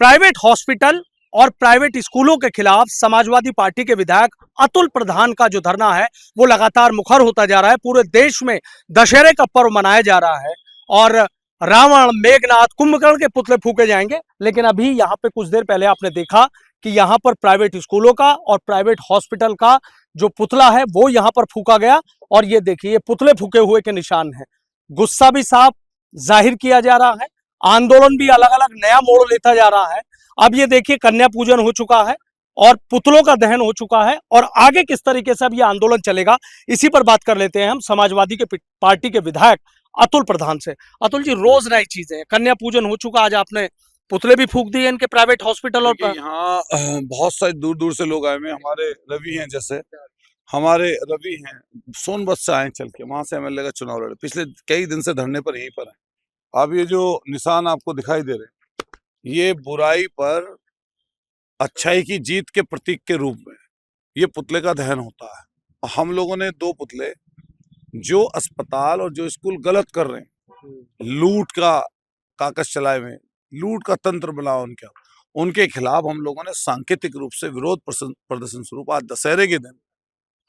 Private hospital और private स्कूलों के खिलाफ समाजवादी पार्टी के विधायक अतुल प्रधान का जो धरना है वो लगातार मुखर होता जा रहा है। पूरे देश में दशहरे का पर्व मनाया जा रहा है और रावण, मेघनाथ, कुंभकर्ण के पुतले फूके जाएंगे। लेकिन अभी यहाँ पे कुछ देर पहले आपने देखा कि यहाँ पर प्राइवेट स्कूलों का और प्राइवेट हॉस्पिटल का जो पुतला है वो यहाँ पर फूका गया और ये देखिए ये पुतले फूके हुए के निशान है। गुस्सा भी साफ जाहिर किया जा रहा है, आंदोलन भी अलग अलग नया मोड़ लेता जा रहा है। अब ये देखिए कन्या पूजन हो चुका है और पुतलों का दहन हो चुका है और आगे किस तरीके से अब ये आंदोलन चलेगा इसी पर बात कर लेते हैं हम समाजवादी के पार्टी के विधायक अतुल प्रधान से। अतुल जी, रोज नई चीजें, कन्या पूजन हो चुका, आज आपने पुतले भी फूक दिए इनके प्राइवेट हॉस्पिटल और यहाँ बहुत सारे दूर दूर से लोग आए हुए हैं। हमारे रवि हैं, जैसे हमारे रवि हैं सोनभद्र से आए चल के, वहां से एमएलए का चुनाव लड़े, पिछले कई दिन से धरने पर यहीं पर है। अब ये जो निशान आपको दिखाई दे रहे हैं, ये बुराई पर अच्छाई की जीत के प्रतीक के रूप में ये पुतले का दहन होता है। और हम लोगों ने दो पुतले जो अस्पताल और जो स्कूल गलत कर रहे हैं, लूट का कागज चलाए हुए, लूट का तंत्र बना उनके खिलाफ हम लोगों ने सांकेतिक रूप से विरोध प्रदर्शन स्वरूप आज दशहरे के दिन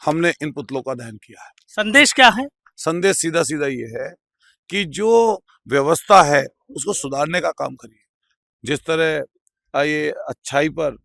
हमने इन पुतलों का दहन किया है। संदेश क्या है? संदेश सीधा सीधा ये है कि जो व्यवस्था है उसको सुधारने का काम करिए। जिस तरह ये अच्छाई पर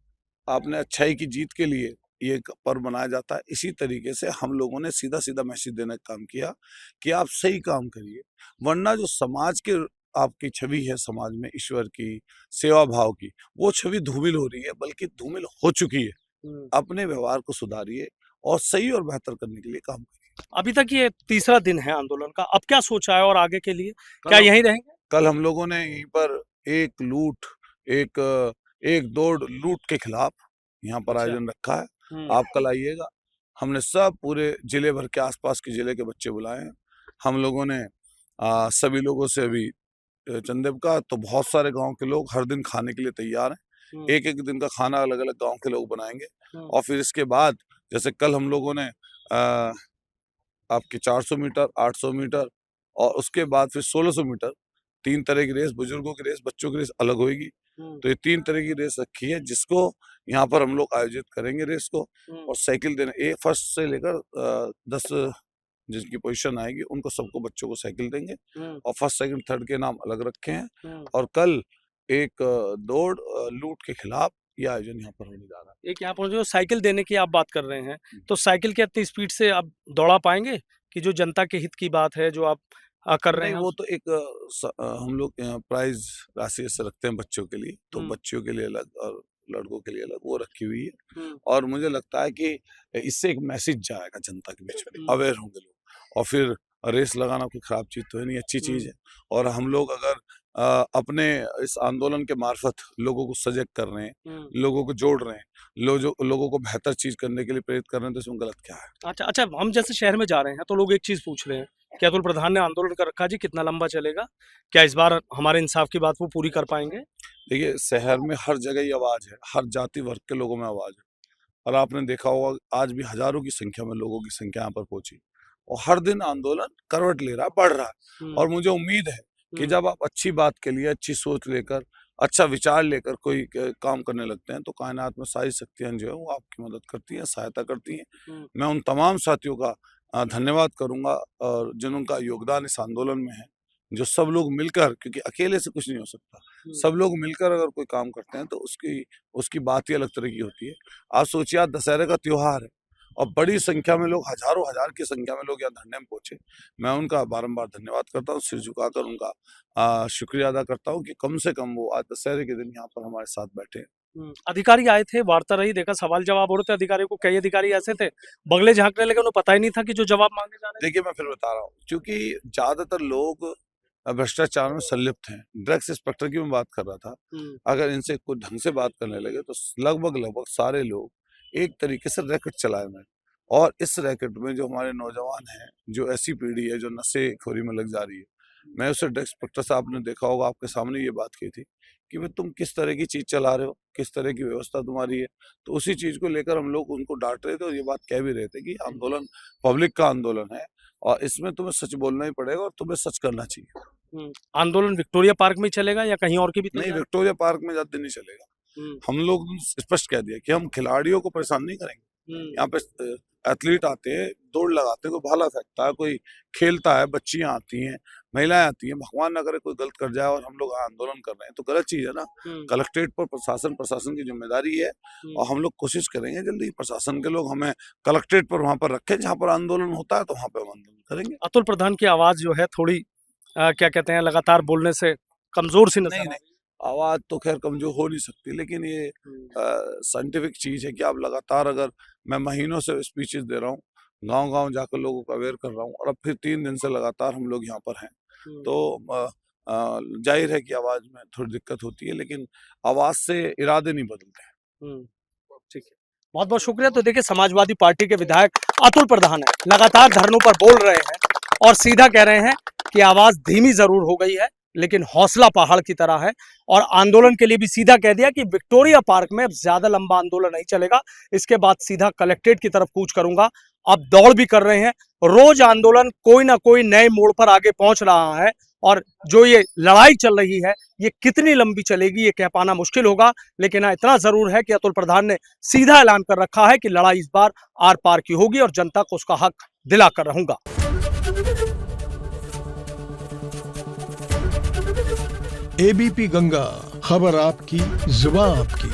आपने अच्छाई की जीत के लिए ये पर्व मनाया जाता है, इसी तरीके से हम लोगों ने सीधा सीधा मैसेज देने का काम किया कि आप सही काम करिए, वरना जो समाज के आपकी छवि है समाज में ईश्वर की, सेवा भाव की, वो छवि धूमिल हो रही है, बल्कि धूमिल हो चुकी है। अपने व्यवहार को सुधारिए और सही और बेहतर करने के लिए काम करिए। अभी तक ये तीसरा दिन है आंदोलन का, अब क्या सोचा है और आगे के लिए क्या यहीं रहेंगे? कल हम लोगों ने यहीं पर एक लूट एक दौड़ लूट के खिलाफ यहाँ पर आयोजन रखा है। आप कल आइएगा। हमने सब पूरे जिले भर के आसपास के जिले के बच्चे बुलाए हैं। हम लोगों ने सभी लोगों से अभी चंदेब का तो बहुत सारे गांव के लोग हर दिन खाने के लिए तैयार हैं। एक एक दिन का खाना अलग अलग गांव के लोग बनाएंगे और फिर इसके बाद जैसे कल हम लोगों ने आपके 400 मीटर, 800 मीटर और उसके बाद फिर 1600 मीटर, 3 तरह की रेस, बुजुर्गों की रेस, बच्चों की रेस अलग होगी। तो ये 3 तरह की रेस रखी है जिसको यहाँ पर हम लोग आयोजित करेंगे रेस को। और साइकिल देने फर्स्ट से लेकर 10 जिनकी पोजीशन आएगी उनको सबको बच्चों को साइकिल देंगे और फर्स्ट सेकंड थर्ड के नाम अलग रखे हैं। और कल एक दौड़ लूट के खिलाफ ये आयोजन यहाँ पर होने जा रहा है। एक यहाँ पर जो साइकिल देने की आप बात कर रहे हैं, तो साइकिल की इतनी स्पीड से आप दौड़ा पाएंगे कि जो जनता के हित की बात है जो आप कर रहे हैं? वो तो एक हम लोग प्राइज राशि ऐसे रखते हैं बच्चों के लिए, तो बच्चों के लिए अलग और लड़कों के लिए अलग वो रखी हुई है। और मुझे लगता है कि इससे एक मैसेज जाएगा जनता के बीच में, अवेयर होंगे लोग। और फिर रेस लगाना कोई खराब चीज तो है नहीं, अच्छी चीज है। और हम लोग अगर अपने इस आंदोलन के मार्फत लोगों को सजग कर रहे हैं, लोगों को जोड़ रहे हैं, लोगों को बेहतर चीज करने के लिए प्रेरित कर रहे हैं, तो इसमें गलत क्या है? अच्छा, हम जैसे शहर में जा रहे हैं तो लोग एक चीज पूछ रहे हैं कि अतुल प्रधान ने आंदोलन कर रखा जी, कितना लंबा चलेगा, क्या इस बार हमारे इंसाफ की बात वो पूरी कर पाएंगे? देखिए, शहर में हर जगह ही आवाज है, हर जाति वर्ग के लोगों में आवाज है। और आपने देखा होगा आज भी हजारों की संख्या में लोगों की संख्या यहाँ पर पहुंची और हर दिन आंदोलन करवट ले रहा है, बढ़ रहा है। और मुझे उम्मीद है कि जब आप अच्छी बात के लिए अच्छी सोच लेकर, अच्छा विचार लेकर कोई काम करने लगते हैं, तो कायनात में सारी शक्तियां जो है वो आपकी मदद करती हैं, सहायता करती हैं। मैं उन तमाम साथियों का धन्यवाद करूंगा और जिनका योगदान इस आंदोलन में है, जो सब लोग मिलकर, क्योंकि अकेले से कुछ नहीं हो सकता, सब लोग मिलकर अगर कोई काम करते हैं तो उसकी बात ही अलग तरह की होती है। आप सोचिए, आज दशहरे का त्योहार है और बड़ी संख्या में लोग, हजारों हजार की संख्या में लोग यहाँ धरने में पहुंचे। मैं उनका बारंबार धन्यवाद करता हूँ, सिर झुकाकर उनका शुक्रिया अदा करता हूँ कि कम से कम वो आज दशहरे के दिन यहाँ पर हमारे साथ बैठे हैं। अधिकारी आए थे, वार्ता रही, देखा सवाल जवाब हो रहे थे अधिकारियों को, कई अधिकारी ऐसे थे बगले झांकने लगे, उन्हें पता ही नहीं था कि जो जवाब मांगे जा रहे। देखिए, मैं फिर बता रहा हूँ, क्योंकि ज्यादातर लोग भ्रष्टाचार में संलिप्त हैं। ड्रग्स इंस्पेक्टर की मैं बात कर रहा था, अगर इनसे कुछ ढंग से बात करने लगे तो लगभग सारे लोग एक तरीके से रैकेट चलाए हुए हैं। और इस रैकेट में जो हमारे नौजवान हैं, जो ऐसी पीढ़ी है जो नशेखोरी में लग जा रही है, मैं उसे ड्रग्स इंस्पेक्टर से, आपने देखा होगा, आपके सामने ये बात की थी कि भाई तुम किस तरह की चीज चला रहे हो, किस तरह की व्यवस्था तुम्हारी है। तो उसी चीज को लेकर हम लोग उनको डांट रहे थे और ये बात कह भी रहे थे कि आंदोलन पब्लिक का आंदोलन है और इसमें तुम्हें सच बोलना ही पड़ेगा और तुम्हें सच करना चाहिए। आंदोलन विक्टोरिया पार्क में ही चलेगा या कहीं और की भी नहीं, तैयारी? विक्टोरिया पार्क में ज्यादा दिन नहीं चलेगा। हम लोग स्पष्ट कह दिया कि हम खिलाड़ियों को परेशान नहीं करेंगे। यहाँ पे एथलीट आते हैं, दौड़ लगाते हैं, कोई भाला फेंकता है, कोई खेलता है, बच्चियां आती हैं, महिलाएं आती हैं, भगवान ना करे कोई गलत कर जाए और हम लोग आंदोलन कर रहे हैं तो गलत चीज है ना। कलेक्ट्रेट पर प्रशासन की जिम्मेदारी है और हम लोग कोशिश करेंगे जल्दी प्रशासन के लोग हमें कलेक्ट्रेट पर वहां पर रखें, जहां पर आंदोलन होता है तो वहां पर हम आंदोलन करेंगे। अतुल प्रधान की आवाज जो है थोड़ी क्या कहते हैं, लगातार बोलने से कमजोर सी नजर आ रही है। आवाज तो खैर कमजोर हो नहीं सकती, लेकिन ये साइंटिफिक चीज है कि आप लगातार, अगर मैं महीनों से स्पीचेस दे रहा हूँ, गांव-गांव जाकर लोगों को अवेयर कर रहा हूँ और अब फिर 3 दिन से लगातार हम लोग यहाँ पर हैं, तो जाहिर है कि आवाज में थोड़ी दिक्कत होती है, लेकिन आवाज से इरादे नहीं बदलते हैं। ठीक है, बहुत बहुत शुक्रिया। तो देखिए, समाजवादी पार्टी के विधायक अतुल प्रधान है, लगातार धरनों पर बोल रहे हैं और सीधा कह रहे हैं कि आवाज धीमी जरूर हो गई है लेकिन हौसला पहाड़ की तरह है, और आंदोलन के लिए भी सीधा कह दिया कि विक्टोरिया पार्क में अब ज्यादा लंबा आंदोलन नहीं चलेगा, इसके बाद सीधा कलेक्ट्रेट की तरफ कूच करूंगा। अब दौड़ भी कर रहे हैं, रोज आंदोलन कोई ना कोई नए मोड़ पर आगे पहुंच रहा है, और जो ये लड़ाई चल रही है ये कितनी लंबी चलेगी ये कह पाना मुश्किल होगा, लेकिन हाँ, इतना जरूर है कि अतुल प्रधान ने सीधा ऐलान कर रखा है कि लड़ाई इस बार आर पार की होगी और जनता को उसका हक दिला कर रहूंगा। एबीपी गंगा, खबर आपकी, जुबान आपकी।